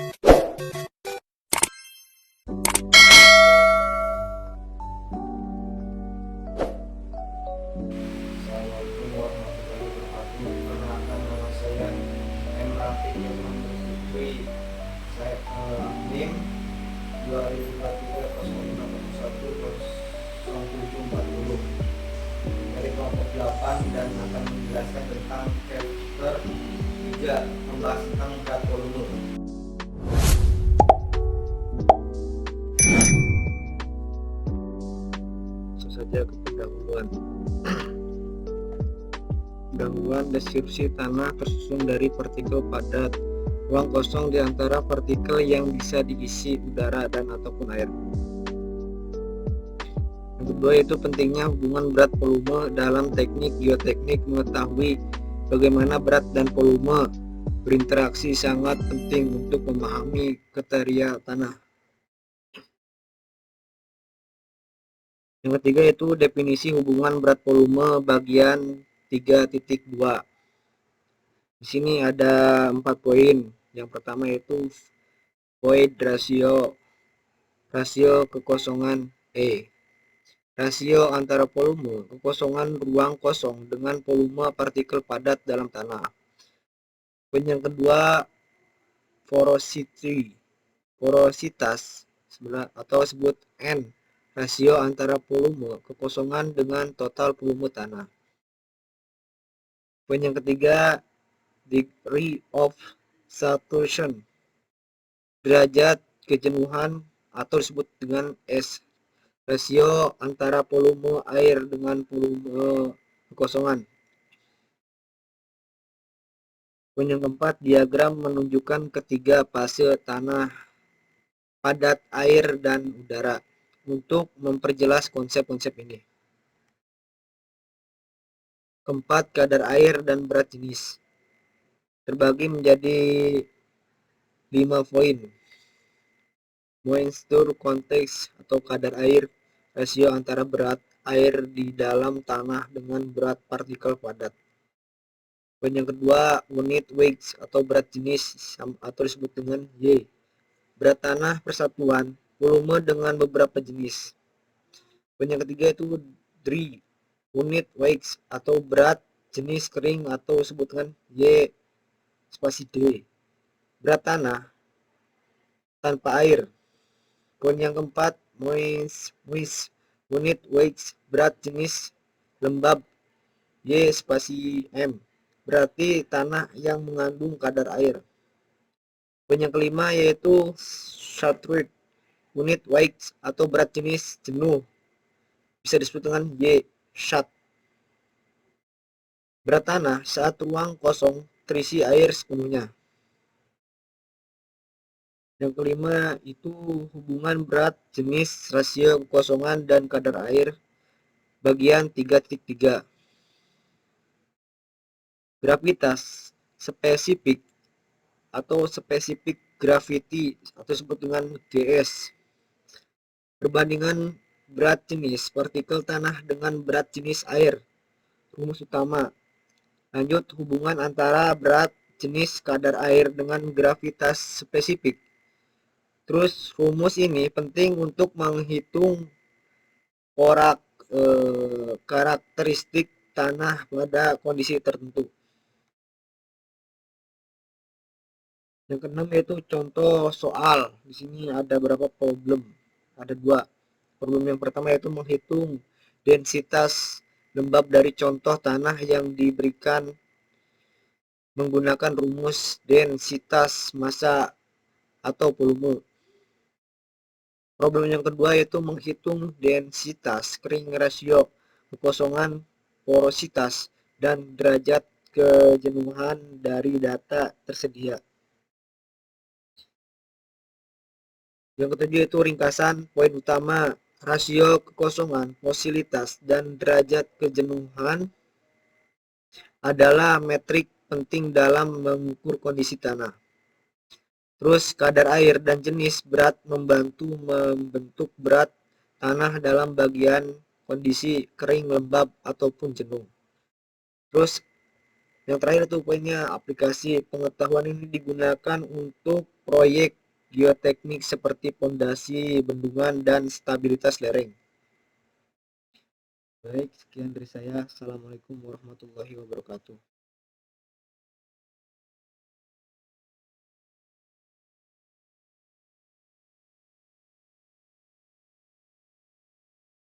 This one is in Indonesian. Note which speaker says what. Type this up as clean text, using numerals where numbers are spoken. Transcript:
Speaker 1: Assalamualaikum warahmatullahi wabarakatuh. Perkenalkan, nama saya M. Rafiq Ilham Fikri. Saya NIM 2023-0541-0740 dari kelompok 8 dan akan menjelaskan tentang chapter 3, membahas tentang berat volume.
Speaker 2: Langsung saja ke pendahuluan. Pendahuluan deskripsi tanah tersusun dari partikel padat, ruang kosong di antara partikel yang bisa diisi udara dan ataupun air. Yang kedua itu pentingnya hubungan berat volume dalam teknik geoteknik. Mengetahui bagaimana berat dan volume berinteraksi sangat penting untuk memahami kriteria tanah. Yang ketiga itu definisi hubungan berat volume bagian 3.2. Di sini ada 4 poin. Yang pertama itu void ratio, rasio kekosongan E. Rasio antara volume kekosongan ruang kosong dengan volume partikel padat dalam tanah. Poin yang kedua porositas atau sebut N, rasio antara volume kekosongan dengan total volume tanah. Poin yang ketiga degree of saturation, derajat kejenuhan atau disebut dengan S, rasio antara volume air dengan volume kekosongan. Poin yang keempat, diagram menunjukkan ketiga fase tanah, padat, air, dan udara untuk memperjelas konsep-konsep ini. Keempat, kadar air dan berat jenis terbagi menjadi 5 poin. Moisture konteks atau kadar air, rasio antara berat air di dalam tanah dengan berat partikel padat. Poin yang kedua, unit weight atau berat jenis atau disebut dengan Y, berat tanah persatuan volume dengan beberapa jenis. Poin yang ketiga itu DRI, unit weight atau berat jenis kering atau disebut dengan Y spasi D, berat tanah tanpa air. Poin yang keempat, moist unit weight, berat jenis lembab Y spasi M, berarti tanah yang mengandung kadar air. Poin yang kelima yaitu saturate, unit weight atau berat jenis jenuh, bisa disebut dengan Y sat, berat tanah saat ruang kosong terisi air sepenuhnya. Yang kelima itu hubungan berat jenis, rasio kekosongan, dan kadar air bagian 3.3. Gravitas spesifik atau spesifik gravity atau disebut dengan GS, perbandingan berat jenis partikel tanah dengan berat jenis air, rumus utama. Lanjut, hubungan antara berat jenis kadar air dengan gravitas spesifik. Terus rumus ini penting untuk menghitung karakteristik tanah pada kondisi tertentu. Yang keenam yaitu contoh soal. Di sini ada berapa problem? Ada 2. Problem yang pertama yaitu menghitung densitas lembab dari contoh tanah yang diberikan menggunakan rumus densitas massa atau volume. Problem yang kedua yaitu menghitung densitas kering, rasio kekosongan, porositas, dan derajat kejenuhan dari data tersedia. Yang ketiga itu ringkasan poin utama. Rasio kekosongan, fosilitas, dan derajat kejenuhan adalah metrik penting dalam mengukur kondisi tanah. Terus kadar air dan jenis berat membantu membentuk berat tanah dalam bagian kondisi kering, lembab, ataupun jenuh. Terus yang terakhir itu poinnya aplikasi. Pengetahuan ini digunakan untuk proyek geoteknik seperti pondasi, bendungan, dan stabilitas lereng. Baik, sekian dari saya. Assalamualaikum warahmatullahi wabarakatuh.